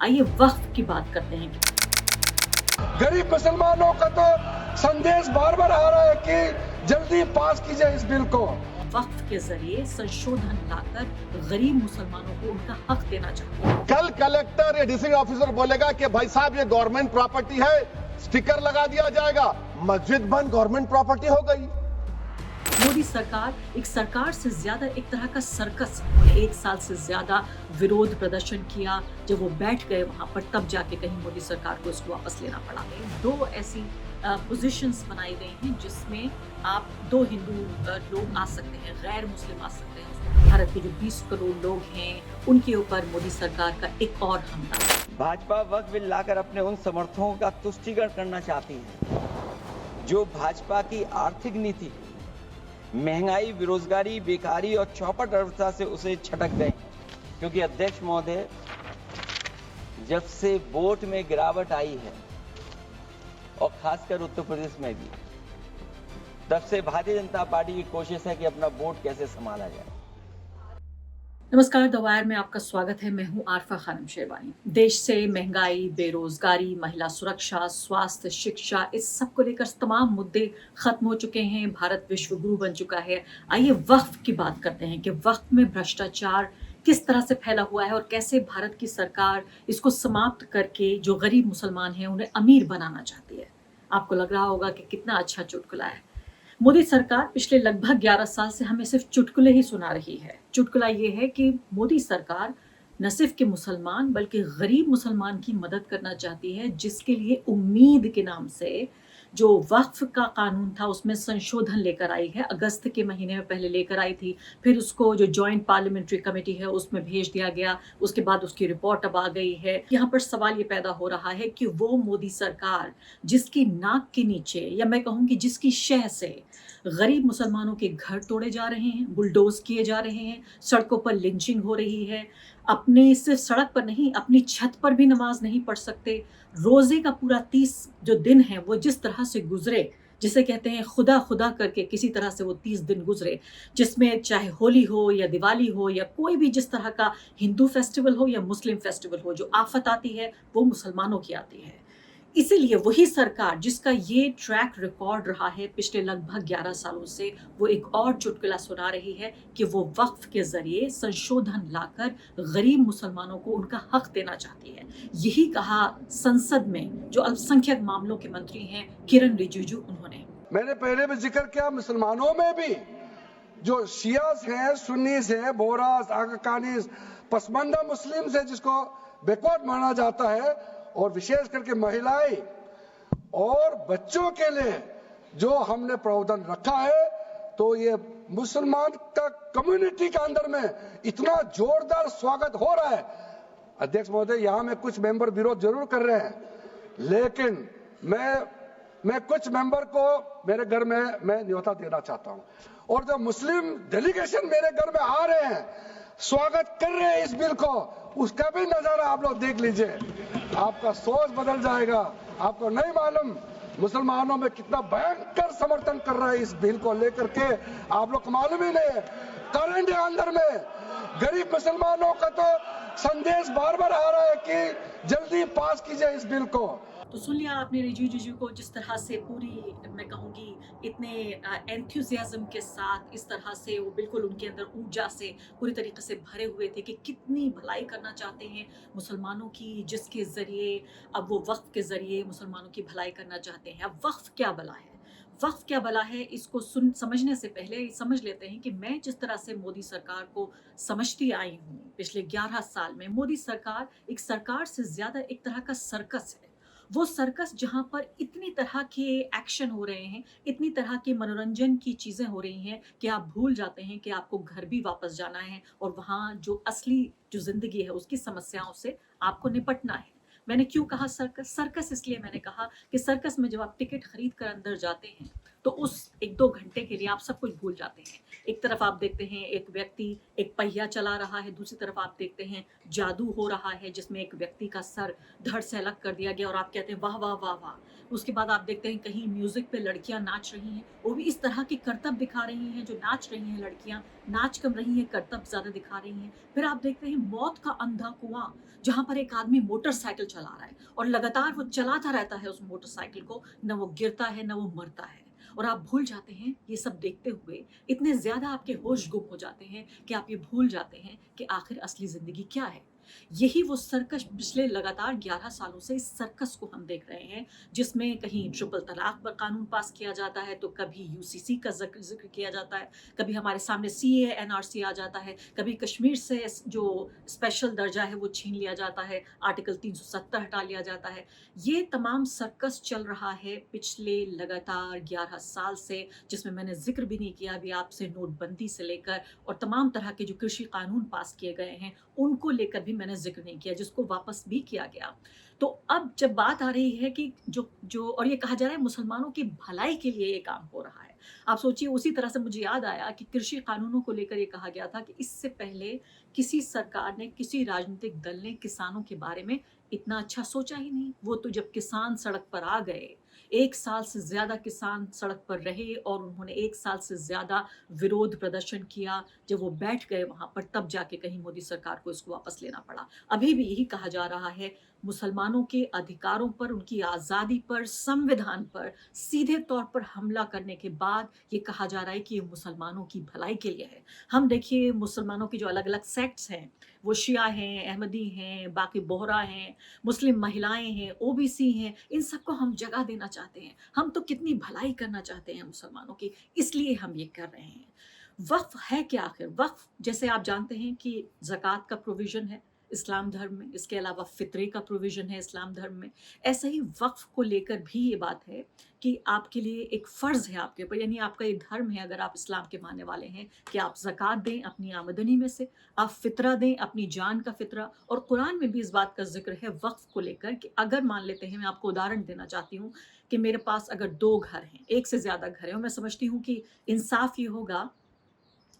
आइए वक्फ की बात करते हैं। गरीब मुसलमानों का तो संदेश बार बार आ रहा है कि जल्दी पास कीजिए इस बिल को। वक्फ के जरिए संशोधन लाकर गरीब मुसलमानों को उनका हक देना चाहिए। कल कलेक्टर या डिस्ट्रिक्ट ऑफिसर बोलेगा कि भाई साहब ये गवर्नमेंट प्रॉपर्टी है, स्टिकर लगा दिया जाएगा, मस्जिद बंद गवर्नमेंट प्रॉपर्टी हो गई। मोदी सरकार एक सरकार से ज्यादा एक तरह का सर्कस। एक साल से ज्यादा विरोध प्रदर्शन किया, जब वो बैठ गए वहां पर तब जाके कहीं मोदी सरकार को इसको वापस लेना पड़ा। दो ऐसी पोजीशंस बनाई गई हैं जिसमें आप दो हिंदू लोग आ सकते हैं, गैर मुस्लिम आ सकते हैं। भारत के जो 20 करोड़ लोग हैं उनके ऊपर मोदी सरकार का एक और हमला। भाजपा वक्फ बिल लाकर अपने उन समर्थकों का तुष्टीकरण करना चाहती है जो भाजपा की आर्थिक नीति, महंगाई, बेरोजगारी, बेकारी और चौपट अर्थव्यवस्था से उसे छटक गए। क्योंकि अध्यक्ष महोदय, जब से वोट में गिरावट आई है और खासकर उत्तर प्रदेश में भी, तब से भारतीय जनता पार्टी की कोशिश है कि अपना वोट कैसे संभाला जाए। नमस्कार, द वायर में आपका स्वागत है। मैं हूं आरफा खानम शेरवानी। देश से महंगाई, बेरोजगारी, महिला सुरक्षा, स्वास्थ्य, शिक्षा, इस सब को लेकर तमाम मुद्दे खत्म हो चुके हैं। भारत विश्व गुरु बन चुका है। आइए वक्फ की बात करते हैं कि वक्फ में भ्रष्टाचार किस तरह से फैला हुआ है और कैसे भारत की सरकार इसको समाप्त करके जो गरीब मुसलमान हैं उन्हें अमीर बनाना चाहती है। आपको लग रहा होगा कि कितना अच्छा चुटकुला है। मोदी सरकार पिछले लगभग 11 साल से हमें सिर्फ चुटकुले ही सुना रही है। चुटकुला ये है कि मोदी सरकार न सिर्फ के मुसलमान बल्कि गरीब मुसलमान की मदद करना चाहती है, जिसके लिए उम्मीद के नाम से जो वक्फ का कानून था उसमें संशोधन लेकर आई है। अगस्त के महीने में पहले लेकर आई थी, फिर उसको जो जॉइंट पार्लियामेंट्री कमेटी है उसमें भेज दिया गया। उसके बाद उसकी रिपोर्ट अब आ गई है। यहाँ पर सवाल ये पैदा हो रहा है कि वो मोदी सरकार जिसकी नाक के नीचे, या मैं कहूँगी जिसकी शह से गरीब मुसलमानों के घर तोड़े जा रहे हैं, बुलडोज किए जा रहे हैं, सड़कों पर लिंचिंग हो रही है, अपने सिर्फ सड़क पर नहीं अपनी छत पर भी नमाज नहीं पढ़ सकते, रोजे का पूरा 30 जो दिन है वो जिस तरह से गुजरे, जिसे कहते हैं खुदा खुदा करके किसी तरह से वो 30 दिन गुजरे, जिसमें चाहे होली हो या दिवाली हो या कोई भी जिस तरह का हिंदू फेस्टिवल हो या मुस्लिम फेस्टिवल हो, जो आफत आती है वो मुसलमानों की आती है। इसीलिए वही सरकार जिसका ये ट्रैक रिकॉर्ड रहा है पिछले लगभग 11 सालों से, वो एक और चुटकुला सुना रही है कि वो वक्फ के जरिए संशोधन लाकर गरीब मुसलमानों को उनका हक देना चाहती है। यही कहा संसद में जो अल्पसंख्यक मामलों के मंत्री हैं किरण रिजिजू, उन्होंने। मैंने पहले भी जिक्र किया, मुसलमानों में भी जो शियास हैं, सुन्नीस हैं, बोरास, आगाकानीस, पसमानदा मुस्लिम है जिसको बैकवर्ड माना जाता है, और विशेष करके महिलाएं और बच्चों के लिए जो हमने प्रावधान रखा है, तो ये मुसलमान का कम्युनिटी के अंदर में इतना जोरदार स्वागत हो रहा है। अध्यक्ष महोदय, यहाँ में कुछ मेंबर विरोध जरूर कर रहे हैं, लेकिन मैं कुछ मेंबर को मेरे घर में मैं न्योता देना चाहता हूँ, और जो मुस्लिम डेलीगेशन मेरे घर में आ रहे हैं, स्वागत कर रहे हैं इस बिल को, उसका भी नजारा आप लोग देख लीजिए। आपका सोच बदल जाएगा। आपको नहीं मालूम मुसलमानों में कितना भयंकर समर्थन कर रहा है इस बिल को लेकर के, आप लोग को मालूम ही नहीं है। करंट अंदर में गरीब मुसलमानों का तो संदेश बार बार आ रहा है कि जल्दी पास कीजिए इस बिल को। तो सुन लिया आपने रिजिजू को, जिस तरह से पूरी, मैं कहूँगी इतने एंथुजियाज्म के साथ, इस तरह से वो बिल्कुल उनके अंदर ऊर्जा से पूरी तरीके से भरे हुए थे कि कितनी भलाई करना चाहते हैं मुसलमानों की, जिसके ज़रिए अब वो वक्फ के ज़रिए मुसलमानों की भलाई करना चाहते हैं। अब वक्फ क्या भला है, वक्फ क्या भला है, इसको समझने से पहले समझ लेते हैं कि मैं जिस तरह से मोदी सरकार को समझती आई हूँ पिछले 11 साल में, मोदी सरकार एक सरकार से ज़्यादा एक तरह का सर्कस है। वो सर्कस जहाँ पर इतनी तरह के एक्शन हो रहे हैं, इतनी तरह के मनोरंजन की चीज़ें हो रही हैं कि आप भूल जाते हैं कि आपको घर भी वापस जाना है और वहाँ जो असली जो ज़िंदगी है उसकी समस्याओं से आपको निपटना है। मैंने क्यों कहा सर्कस? सर्कस इसलिए मैंने कहा कि सर्कस में जब आप टिकट खरीद कर अंदर जाते हैं तो उस 1-2 घंटे के लिए आप सब कुछ भूल जाते हैं। एक तरफ आप देखते हैं एक व्यक्ति एक पहिया चला रहा है, दूसरी तरफ आप देखते हैं जादू हो रहा है जिसमें एक व्यक्ति का सर धड़ से अलग कर दिया गया और आप कहते हैं वाह, वाह, वाह, वाह! उसके बाद आप देखते हैं कहीं म्यूज़िक पे लड़कियाँ नाच रही हैं, वो भी इस तरह के करतब दिखा रही हैं जो नाच रही हैं लड़कियाँ, नाच कम रही हैं, करतब ज़्यादा दिखा रही हैं। फिर आप देखते हैं मौत का अंधा कुआँ, जहाँ पर एक आदमी मोटरसाइकिल चला रहा है और लगातार वो चलाता रहता है उस मोटरसाइकिल को, ना वो गिरता है, ना वो मरता है। और आप भूल जाते हैं ये सब देखते हुए, इतने ज़्यादा आपके होश गुम हो जाते हैं कि आप ये भूल जाते हैं कि आखिर असली ज़िंदगी क्या है। यही वो सर्कस पिछले लगातार 11 सालों से इस सर्कस को हम देख रहे हैं, जिसमें कहीं ट्रिपल तलाक पर कानून पास किया जाता है, तो कभी यूसीसी का ज़िक्र किया जाता है, कभी हमारे सामने सीएए, एनआरसी आ जाता है, कभी कश्मीर से जो स्पेशल दर्जा है वो छीन लिया जाता है, आर्टिकल 370 हटा लिया जाता है। ये तमाम सर्कस चल रहा है पिछले लगातार 11 साल से, जिसमें मैंने ज़िक्र भी नहीं किया अभी आपसे नोटबंदी से लेकर और तमाम तरह के जो कृषि कानून पास किए गए हैं, उनको लेकर भी मैंने ज़िक्र नहीं किया, जिसको वापस भी किया गया। तो अब जब बात आ रही है कि जो जो और ये कहा जा रहा है मुसलमानों की भलाई के लिए ये काम हो रहा है। आप सोचिए उसी तरह से मुझे याद आया कि कृषि कानूनों को लेकर ये कहा गया था कि इससे पहले किसी सरकार ने, किसी राजनीतिक दल ने किसानों के बारे में इतना अच्छा सोचा ही नहीं। वो तो जब किसान सड़क पर आ गए, 1 साल से ज़्यादा किसान सड़क पर रहे और उन्होंने 1 साल से ज़्यादा विरोध प्रदर्शन किया। जब वो बैठ गए वहाँ पर तब जाके कहीं मोदी सरकार को इसको वापस लेना पड़ा। अभी भी यही कहा जा रहा है मुसलमानों के अधिकारों पर, उनकी आज़ादी पर, संविधान पर सीधे तौर पर हमला करने के बाद ये कहा जा रहा है कि ये मुसलमानों की भलाई के लिए है। हम देखिए मुसलमानों की जो अलग-अलग सेक्ट्स हैं, वो शिया हैं, अहमदी हैं, बाकी बोहरा हैं, मुस्लिम महिलाएँ हैं, ओबीसी हैं, इन सबको हम जगह देना चाहते हैं। हम तो कितनी भलाई करना चाहते हैं मुसलमानों की, इसलिए हम ये कर रहे हैं। वक़्फ़ है क्या आखिर? वक़्फ़ जैसे आप जानते हैं कि ज़कात का प्रोविज़न है इस्लाम धर्म में, इसके अलावा फ़ितरे का प्रोविज़न है इस्लाम धर्म में। ऐसे ही वक़्फ़ को लेकर भी ये बात है कि आपके लिए एक फ़र्ज़ है आपके ऊपर, यानी आपका ये धर्म है अगर आप इस्लाम के मानने वाले हैं कि आप ज़कात दें अपनी आमदनी में से, आप फ़ितरा दें अपनी जान का फ़ितरा। और कुरान में भी इस बात का ज़िक्र है वक़्फ़ को लेकर कि अगर मान लेते हैं, मैं आपको उदाहरण देना चाहती हूँ कि मेरे पास अगर 2 घर हैं, 1 से ज़्यादा घर हैं और मैं समझती हूँ कि इंसाफ़ ये होगा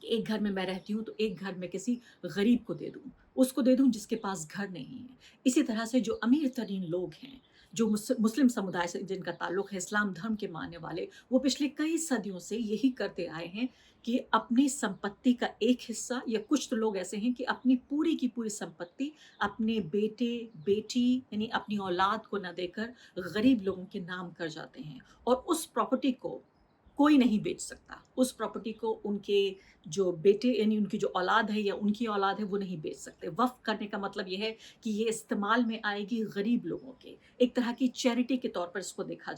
कि एक घर में मैं रहती हूँ तो एक घर मैं किसी गरीब को दे दूँ, उसको दे दूँ जिसके पास घर नहीं है। इसी तरह से जो अमीर तरीन लोग हैं, जो मुस्लिम समुदाय से जिनका ताल्लुक़ है, इस्लाम धर्म के मानने वाले, वो पिछले कई सदियों से यही करते आए हैं कि अपनी संपत्ति का एक हिस्सा, या कुछ तो लोग ऐसे हैं कि अपनी पूरी की पूरी संपत्ति अपने बेटे-बेटी यानी अपनी औलाद को ना देकर गरीब लोगों के नाम कर जाते हैं और उस प्रॉपर्टी को कोई नहीं बेच सकता। उस प्रॉपर्टी को उनके जो बेटे यानी उनकी जो औलाद है या उनकी औलाद है वो नहीं बेच सकते। वक़्फ़ करने का मतलब ये है कि ये इस्तेमाल में आएगी गरीब लोगों के। एक तरह की चैरिटी के तौर पर इसको देखा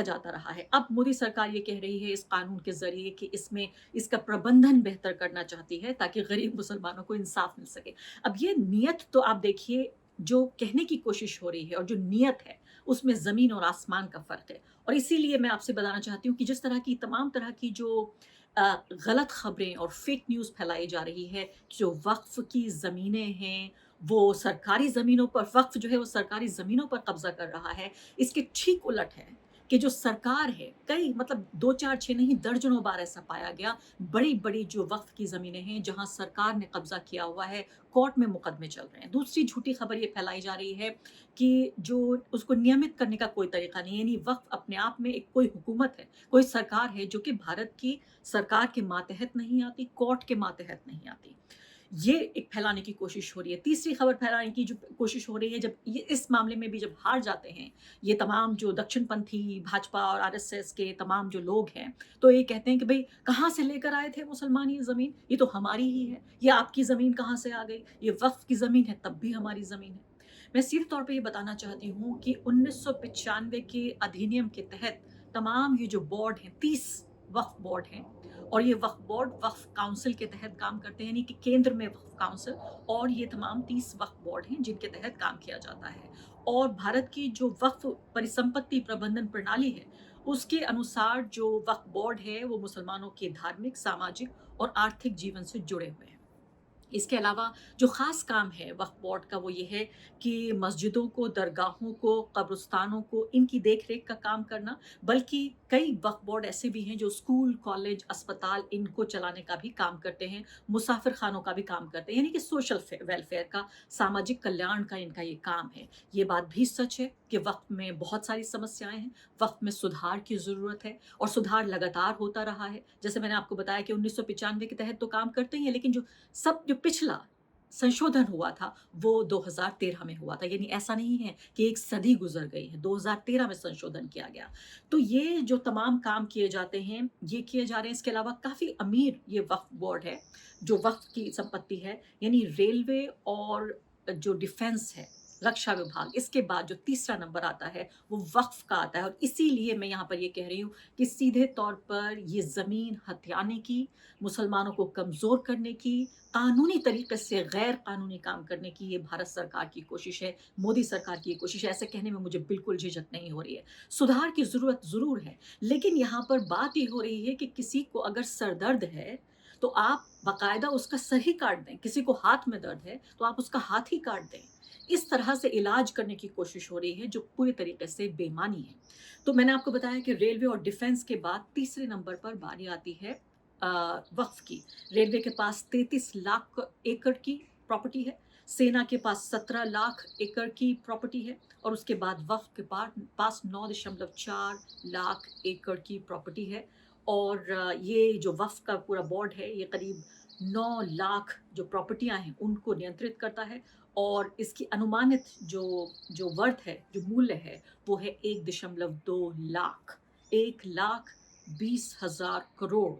जाता रहा है। अब मोदी सरकार ये कह रही है इस कानून के ज़रिए कि इसमें इसका प्रबंधन बेहतर करना चाहती है ताकि गरीब मुसलमानों को इंसाफ़ मिल सके। अब ये नियत तो आप देखिए, जो कहने की कोशिश हो रही है और जो नियत है, उसमें ज़मीन और आसमान का फ़र्क है। और इसीलिए मैं आपसे बताना चाहती हूँ कि जिस तरह की तमाम तरह की जो गलत खबरें और फेक न्यूज़ फैलाई जा रही है, जो वक्फ की ज़मीनें हैं, वो सरकारी ज़मीनों पर, वक्फ जो है वो सरकारी ज़मीनों पर कब्ज़ा कर रहा है, इसके ठीक उलट है कि जो सरकार है, कई मतलब 2, 4, 6 नहीं दर्जनों बार ऐसा पाया गया, बड़ी-बड़ी जो वक्फ की ज़मीनें हैं जहाँ सरकार ने कब्ज़ा किया हुआ है, कोर्ट में मुकदमे चल रहे हैं। दूसरी झूठी खबर ये फैलाई जा रही है कि जो उसको नियमित करने का कोई तरीका नहीं है, यानी वक्फ अपने आप में एक कोई हुकूमत है, कोई सरकार है जो कि भारत की सरकार के मातहत नहीं आती, कोर्ट के मातहत नहीं आती। ये एक फैलाने की कोशिश हो रही है। तीसरी खबर फैलाने की जो कोशिश हो रही है, जब ये इस मामले में भी जब हार जाते हैं, ये तमाम जो दक्षिणपंथी भाजपा और आरएसएस के तमाम जो लोग हैं, तो ये कहते हैं कि भई कहाँ से लेकर आए थे मुसलमान ये ज़मीन? ये तो हमारी ही है। ये आपकी ज़मीन कहाँ से आ गई? ये वक़्फ़ की ज़मीन है, तब भी हमारी ज़मीन है। मैं सीधे तौर पे ये बताना चाहती हूँ कि 1995 के अधिनियम के तहत तमाम ये जो बोर्ड हैं, 30 वक्फ बोर्ड हैं और ये वक्फ बोर्ड वक्फ काउंसिल के तहत काम करते हैं, यानी कि केंद्र में वक्फ काउंसिल, और ये तमाम 30 वक्फ बोर्ड हैं जिनके तहत काम किया जाता है। और भारत की जो वक्फ परिसंपत्ति प्रबंधन प्रणाली है, उसके अनुसार जो वक्फ बोर्ड है वो मुसलमानों के धार्मिक, सामाजिक और आर्थिक जीवन से जुड़े हुए हैं। इसके अलावा जो ख़ास काम है वक्फ़ बोर्ड का वो ये है कि मस्जिदों को, दरगाहों को, कब्रिस्तानों को इनकी देख-रेख का काम करना, बल्कि कई वक्फ़ बोर्ड ऐसे भी हैं जो स्कूल, कॉलेज, अस्पताल इनको चलाने का भी काम करते हैं, मुसाफ़िर खानों का भी काम करते हैं, यानी कि सोशल वेलफेयर का, सामाजिक कल्याण का इनका ये काम है। ये बात भी सच है कि वक़्फ़ में बहुत सारी समस्याएँ हैं, वक़्फ़ में सुधार की ज़रूरत है और सुधार लगातार होता रहा है। जैसे मैंने आपको बताया कि 1995 के तहत तो काम करते ही हैं, लेकिन जो पिछला संशोधन हुआ था वो 2013 में हुआ था, यानी ऐसा नहीं है कि एक सदी गुजर गई है, 2013 में संशोधन किया गया। तो ये जो तमाम काम किए जाते हैं ये किए जा रहे हैं। इसके अलावा काफ़ी अमीर ये वक्फ बोर्ड है, जो वक्फ की संपत्ति है, यानी रेलवे और जो डिफेंस है, रक्षा विभाग, इसके बाद जो तीसरा नंबर आता है वो वक्फ का आता है। और इसीलिए मैं यहाँ पर ये कह रही हूँ कि सीधे तौर पर ये ज़मीन हथियाने की, मुसलमानों को कमज़ोर करने की, कानूनी तरीके से गैर कानूनी काम करने की ये भारत सरकार की कोशिश है, मोदी सरकार की ये कोशिश है। ऐसे कहने में मुझे बिल्कुल झिझक नहीं हो रही है। सुधार की ज़रूरत ज़रूर है, लेकिन यहाँ पर बात ये हो रही है कि किसी को अगर सर दर्द है तो आप बाकायदा उसका सर ही काट दें। किसी को हाथ में दर्द है तो आप उसका हाथ ही काट दें। इस तरह से इलाज करने की कोशिश हो रही है जो पूरी तरीके से बेईमानी है। तो मैंने आपको बताया कि रेलवे और डिफेंस के बाद तीसरे नंबर पर बारी आती है वक्फ की। रेलवे के पास 33 लाख एकड़ की प्रॉपर्टी है, सेना के पास 17 लाख एकड़ की प्रॉपर्टी है और उसके बाद वक्फ के पास 9.4 लाख एकड़ की प्रॉपर्टी है। और ये जो वक्फ का पूरा बोर्ड है ये करीब 9 लाख जो प्रॉपर्टियां हैं उनको नियंत्रित करता है और इसकी अनुमानित जो वर्थ है, जो मूल्य है, वो है 1.2 लाख, 1,20,000 करोड़,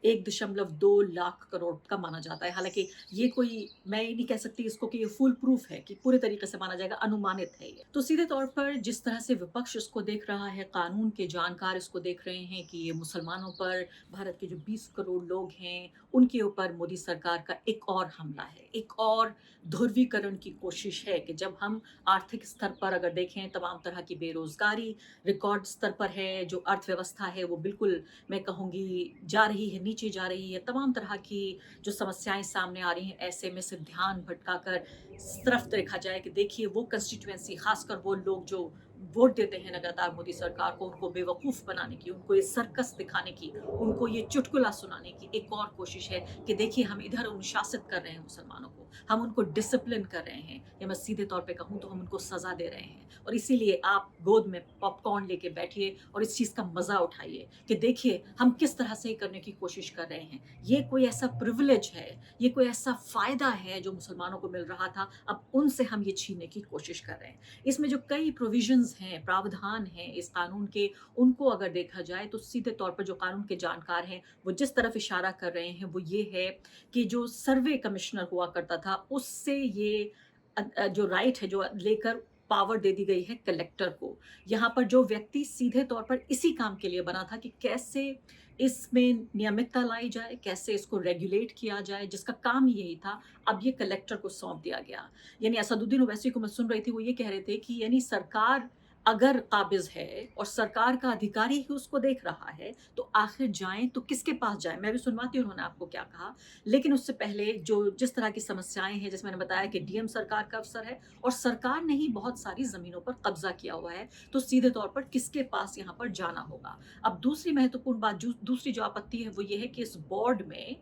1.2 लाख करोड़ का माना जाता है। हालांकि ये कोई, मैं ये नहीं कह सकती इसको कि ये फुल प्रूफ है कि पूरे तरीके से माना जाएगा, अनुमानित है ये। तो सीधे तौर पर जिस तरह से विपक्ष इसको देख रहा है, कानून के जानकार इसको देख रहे हैं कि ये मुसलमानों पर, भारत के जो 20 करोड़ लोग हैं उनके ऊपर मोदी सरकार का एक और हमला है, एक और ध्रुवीकरण की कोशिश है कि जब हम आर्थिक स्तर पर अगर देखें, तमाम तरह की बेरोजगारी रिकॉर्ड स्तर पर है, जो अर्थव्यवस्था है वो बिल्कुल मैं कहूँगी जा रही है, नीचे जा रही है, तमाम तरह की जो समस्याएं सामने आ रही हैं, ऐसे में सिर्फ ध्यान भटकाकर इस तरफ देखा जाए कि देखिए वो कंस्टिट्यूएंसी, खासकर वो लोग जो वोट देते हैं लगातार मोदी सरकार को, उनको बेवकूफ़ बनाने की, उनको ये सर्कस दिखाने की, उनको ये चुटकुला सुनाने की एक और कोशिश है कि देखिए हम इधर अनुशासित कर रहे हैं मुसलमानों को, हम उनको डिसिप्लिन कर रहे हैं, या मैं सीधे तौर पे कहूँ तो हम उनको सज़ा दे रहे हैं। और इसीलिए आप गोद में पॉपकॉर्न लेके बैठिए और इस चीज़ का मज़ा उठाइए कि देखिए हम किस तरह से करने की कोशिश कर रहे हैं। ये कोई ऐसा प्रिविलेज है, ये कोई ऐसा फ़ायदा है जो मुसलमानों को मिल रहा था, अब उनसे हम ये छीनने की कोशिश कर रहे हैं। इसमें जो कई प्रोविजंस हैं, प्रावधान हैं इस कानून के, उनको अगर देखा जाए तो सीधे तौर पर जो कानून के जानकार हैं वो जिस तरफ इशारा कर रहे हैं वो ये है कि जो सर्वे कमिश्नर हुआ करता था उससे ये जो राइट है, जो लेकर पावर दे दी गई है कलेक्टर को। यहाँ पर जो व्यक्ति सीधे तौर पर इसी काम के लिए बना था कि कैसे इसमें नियमितता लाई जाए, कैसे इसको रेगुलेट किया जाए, जिसका काम ही यही था, अब ये कलेक्टर को सौंप दिया गया। यानी असदुद्दीन ओवैसी को मैं सुन रही थी, वो ये कह रहे थे कि यानी सरकार अगर काबिज है और सरकार का अधिकारी ही उसको देख रहा है तो आखिर जाएं तो किसके पास जाएं। मैं भी सुनवाती हूँ उन्होंने आपको क्या कहा, लेकिन उससे पहले जो जिस तरह की समस्याएं हैं, जैसे मैंने बताया कि डीएम सरकार का अफसर है और सरकार ने ही बहुत सारी ज़मीनों पर कब्जा किया हुआ है, तो सीधे तौर पर किसके पास यहाँ पर जाना होगा। अब दूसरी महत्वपूर्ण बात, दूसरी जो आपत्ति है वो ये है कि इस बोर्ड में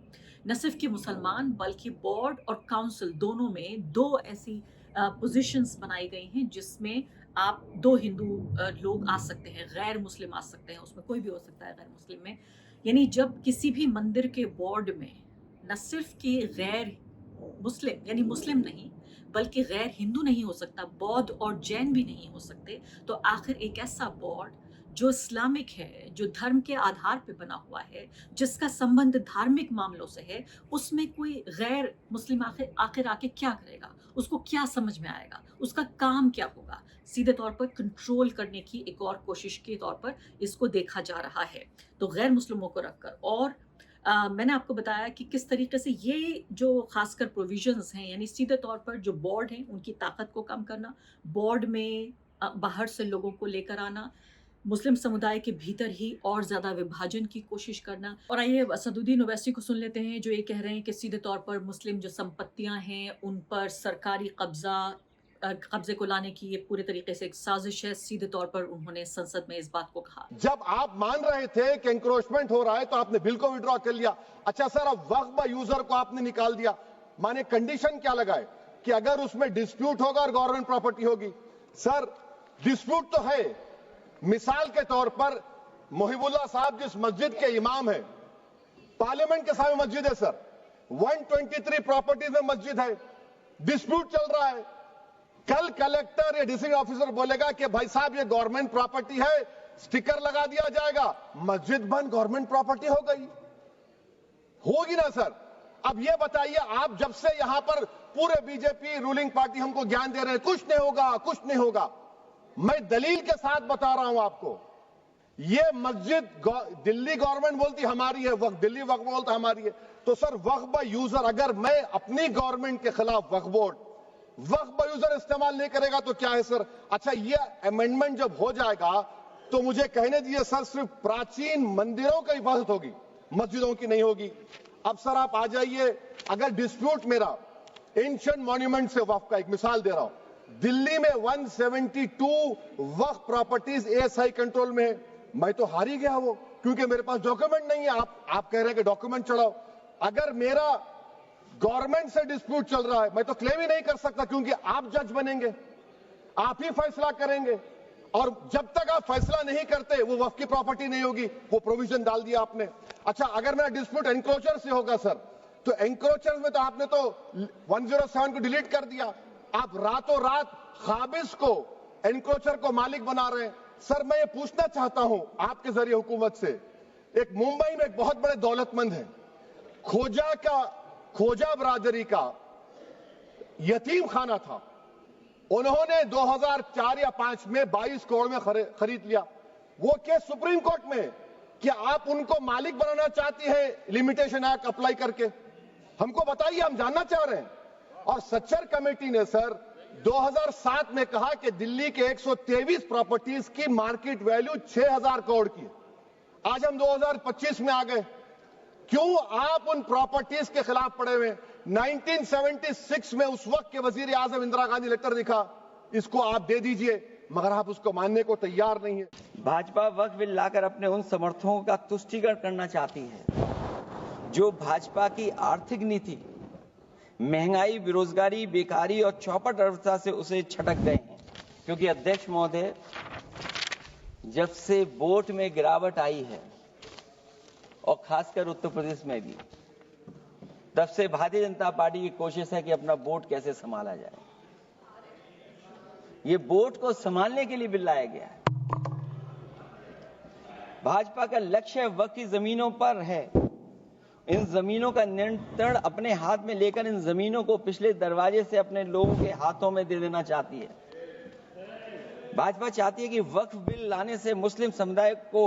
न सिर्फ कि मुसलमान बल्कि बोर्ड और काउंसिल दोनों में दो ऐसी पोजीशंस बनाई गई हैं जिसमें आप दो हिंदू लोग आ सकते हैं, गैर मुस्लिम आ सकते हैं, उसमें कोई भी हो सकता है गैर मुस्लिम में। यानी जब किसी भी मंदिर के बोर्ड में न सिर्फ कि गैर मुस्लिम यानी मुस्लिम नहीं बल्कि गैर हिंदू नहीं हो सकता, बौद्ध और जैन भी नहीं हो सकते, तो आखिर एक ऐसा बोर्ड जो इस्लामिक है, जो धर्म के आधार पे बना हुआ है, जिसका संबंध धार्मिक मामलों से है, उसमें कोई गैर मुस्लिम आखिर आके क्या करेगा, उसको क्या समझ में आएगा, उसका काम क्या होगा। सीधे तौर पर कंट्रोल करने की एक और कोशिश के तौर पर इसको देखा जा रहा है, तो गैर मुस्लिमों को रखकर। और मैंने आपको बताया कि किस तरीके से ये जो खासकर प्रोविजंस हैं, यानी सीधे तौर पर जो बोर्ड हैं उनकी ताकत को कम करना, बोर्ड में बाहर से लोगों को लेकर आना, मुस्लिम समुदाय के भीतर ही और ज्यादा विभाजन की कोशिश करना। और आइए असदुद्दीन ओवैसी को सुन लेते हैं, जो ये कह रहे हैं कि सीधे तौर पर मुस्लिम जो संपत्तियां हैं उन पर सरकारी कब्जे को लाने की ये पूरे तरीके से एक साजिश है। सीधे तौर पर उन्होंने संसद में इस बात को कहा। जब आप मान रहे थे कि एंक्रोचमेंट हो रहा है तो आपने बिल को विड्रॉ कर लिया। अच्छा सर, अब वक्फ बाय यूजर को आपने निकाल दिया। माने कंडीशन क्या लगाए कि अगर उसमें डिस्प्यूट होगा और गवर्नमेंट प्रॉपर्टी होगी। सर, डिस्प्यूट तो है। मिसाल के तौर पर मोहिबुल्लाह साहब जिस मस्जिद के इमाम है, पार्लियामेंट के सामने मस्जिद है सर, 123 प्रॉपर्टीज में मस्जिद है, डिस्प्यूट चल रहा है। कल कलेक्टर या डिस्ट्रिक्ट ऑफिसर बोलेगा कि भाई साहब ये गवर्नमेंट प्रॉपर्टी है, स्टिकर लगा दिया जाएगा, मस्जिद बंद, गवर्नमेंट प्रॉपर्टी हो गई, होगी ना सर। अब ये बताइए, आप जब से यहां पर पूरे बीजेपी रूलिंग पार्टी हमको ज्ञान दे रहे हैं कुछ नहीं होगा, कुछ नहीं होगा, मैं दलील के साथ बता रहा हूं आपको। ये मस्जिद दिल्ली गवर्नमेंट बोलती हमारी है, वक्फ दिल्ली वक्फ बोलता हमारी है। तो सर, वक्फ बाय यूजर, अगर मैं अपनी गवर्नमेंट के खिलाफ वक्फ बोर्ड वक्फ बाय यूजर इस्तेमाल नहीं करेगा तो क्या है सर। अच्छा, ये अमेंडमेंट जब हो जाएगा तो मुझे कहने दीजिए सर, सिर्फ प्राचीन मंदिरों की हिफाजत होगी, मस्जिदों की नहीं होगी। अब सर आप आ जाइए, अगर डिस्प्यूट मेरा एंशिएंट मॉन्यूमेंट से वक्फ का, एक मिसाल दे रहा हूं, दिल्ली में 172 वक्फ प्रॉपर्टीज एएसआई कंट्रोल में है, मैं तो हार ही गया वो, क्योंकि मेरे पास डॉक्यूमेंट नहीं है। आप कह रहे हैं कि डॉक्यूमेंट चढ़ाओ। अगर मेरा गवर्नमेंट से डिस्प्यूट चल रहा है, मैं तो क्लेम ही नहीं कर सकता, क्योंकि आप जज बनेंगे, आप ही फैसला करेंगे, और जब तक आप फैसला नहीं करते वो वक्फ की प्रॉपर्टी नहीं होगी। वो प्रोविजन डाल दिया आपने। अच्छा, अगर मेरा डिस्प्यूट एंक्रोचर से होगा सर, तो एंक्रोचर में तो आपने तो 107 को डिलीट कर दिया। आप रातों रात खाबिज को, एंक्रोचर को मालिक बना रहे हैं। सर, मैं ये पूछना चाहता हूं आपके जरिए हुकूमत से, एक मुंबई में एक बहुत बड़े दौलतमंद है, खोजा बरादरी का यतीम खाना था, उन्होंने 2004 या 5 में 22 करोड़ में खरीद लिया। वो केस सुप्रीम कोर्ट में, क्या आप उनको मालिक बनाना चाहती हैं लिमिटेशन एक्ट अप्लाई करके? हमको बताइए, हम जानना चाह रहे हैं। और सच्चर कमेटी ने सर 2007 में कहा कि दिल्ली के 123 प्रॉपर्टीज की मार्केट वैल्यू 6000 करोड़ की है। आज हम 2025 में आ गए, क्यों आप उन प्रॉपर्टीज के खिलाफ पड़े हुए? 1976 में उस वक्त के वजीर आजम इंदिरा गांधी लेटर लिखा, इसको आप दे दीजिए, मगर आप उसको मानने को तैयार नहीं है। भाजपा वक्फ बिल लाकर अपने उन समर्थकों का तुष्टीकरण करना चाहती है जो भाजपा की आर्थिक नीति, महंगाई, बेरोजगारी, बेकारी और चौपट अर्थव्यवस्था से उसे छटक गए हैं। क्योंकि अध्यक्ष महोदय, जब से वोट में गिरावट आई है और खासकर उत्तर प्रदेश में भी, तब से भारतीय जनता पार्टी की कोशिश है कि अपना वोट कैसे संभाला जाए। ये वोट को संभालने के लिए बिल लाया गया है। भाजपा का लक्ष्य वक्फ की जमीनों पर है। इन जमीनों का नियंत्रण अपने हाथ में लेकर इन जमीनों को पिछले दरवाजे से अपने लोगों के हाथों में दे देना चाहती है। भाजपा चाहती है कि वक्फ बिल लाने से मुस्लिम समुदाय को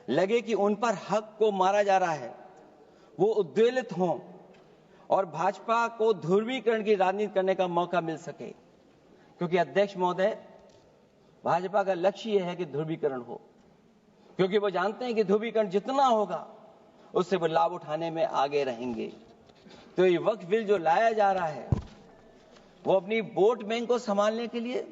लगे कि उन पर हक को मारा जा रहा है, वो उद्वेलित हों और भाजपा को ध्रुवीकरण की राजनीति करने का मौका मिल सके। क्योंकि अध्यक्ष महोदय, भाजपा का लक्ष्य यह है कि ध्रुवीकरण हो, क्योंकि वो जानते हैं कि ध्रुवीकरण जितना होगा उससे वो लाभ उठाने में आगे रहेंगे। तो ये वक्फ बिल जो लाया जा रहा है वो अपनी वोट बैंक को संभालने के लिए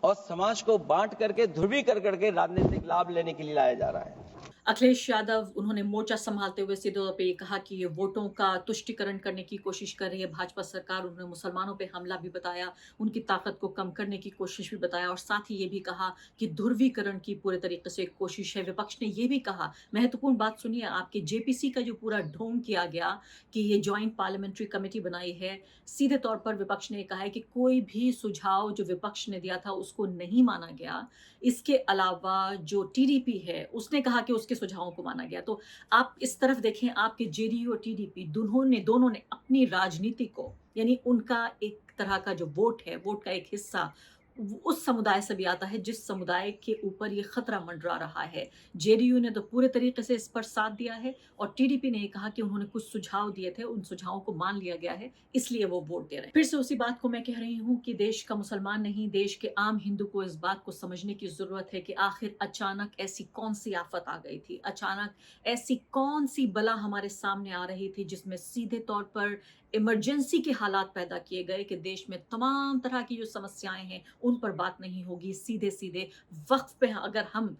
और समाज को बांट करके, ध्रुवीकरण करके राजनीतिक लाभ लेने के लिए लाया जा रहा है। अखिलेश यादव, उन्होंने मोर्चा संभालते हुए सीधे तौर पे ये कहा कि ये वोटों का तुष्टीकरण करने की कोशिश कर रही है भाजपा सरकार। उन्होंने मुसलमानों पे हमला भी बताया, उनकी ताकत को कम करने की कोशिश भी बताया, और साथ ही ये भी कहा कि ध्रुवीकरण की पूरे तरीके से एक कोशिश है। विपक्ष ने ये भी कहा, महत्वपूर्ण बात सुनिए, आपके जेपीसी का जो पूरा ढोंग किया गया कि ये ज्वाइंट पार्लियामेंट्री कमेटी बनाई है, सीधे तौर पर विपक्ष ने कहा है कि कोई भी सुझाव जो विपक्ष ने दिया था उसको नहीं माना गया। इसके अलावा जो टीडीपी है उसने कहा कि उसके सुझावों को माना गया। तो आप इस तरफ देखें, आपके जेडीयू और टीडीपी दोनों ने अपनी राजनीति को, यानी उनका एक तरह का जो वोट है, वोट का एक हिस्सा, उस समुदाय से भी आता है जिस समुदाय के ऊपर ये खतरा मंडरा रहा है। जेडीयू ने तो पूरे तरीके से इस पर साथ दिया है और टीडीपी ने ये कहा कि उन्होंने कुछ सुझाव दिए थे, उन सुझावों को मान लिया गया है, इसलिए वो वोट दे रहे हैं। फिर से उसी बात को मैं कह रही हूँ कि देश का मुसलमान नहीं, देश के आम हिंदू को इस बात को समझने की जरूरत है कि आखिर अचानक ऐसी कौन सी आफत आ गई थी, अचानक ऐसी कौन सी बला हमारे सामने आ रही थी जिसमें सीधे तौर पर इमरजेंसी के हालात पैदा किए गए कि देश में तमाम तरह की जो समस्याएं हैं उन पर बात नहीं होगी। सीधे सीधे वक्फ पे अगर हम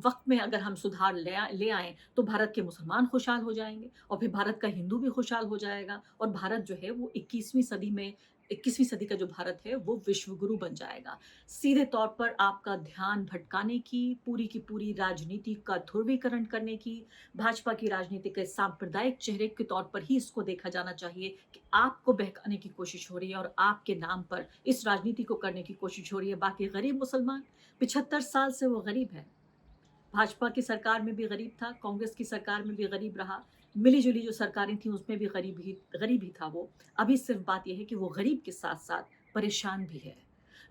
वक्त में अगर हम सुधार ले आए तो भारत के मुसलमान खुशहाल हो जाएंगे और फिर भारत का हिंदू भी खुशहाल हो जाएगा और भारत जो है वो 21वीं सदी का जो भारत है वो विश्व गुरु बन जाएगा। सीधे तौर पर आपका ध्यान भटकाने की पूरी राजनीति का ध्रुवीकरण करने की, भाजपा की राजनीति के सांप्रदायिक चेहरे के तौर पर ही इसको देखा जाना चाहिए कि आपको बहकाने की कोशिश हो रही है और आपके नाम पर इस राजनीति को करने की कोशिश हो रही है। बाकी गरीब मुसलमान 75 साल से वो गरीब है। भाजपा की सरकार में भी गरीब था, कांग्रेस की सरकार में भी गरीब रहा, मिली जुली जो सरकारें थी उसमें भी गरीब ही था वो। अभी सिर्फ बात यह है कि वो गरीब के साथ साथ परेशान भी है,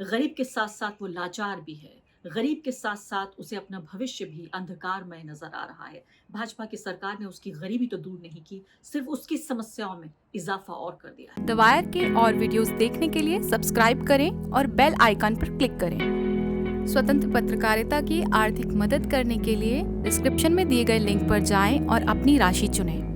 गरीब के साथ साथ वो लाचार भी है, गरीब के साथ साथ उसे अपना भविष्य भी अंधकारमय नजर आ रहा है। भाजपा की सरकार ने उसकी गरीबी तो दूर नहीं की, सिर्फ उसकी समस्याओं में इजाफा और कर दिया है। द वायर के और वीडियोस देखने के लिए सब्सक्राइब करें और बेल आइकन पर क्लिक करें। स्वतंत्र पत्रकारिता की आर्थिक मदद करने के लिए डिस्क्रिप्शन में दिए गए लिंक पर जाएं और अपनी राशि चुनें।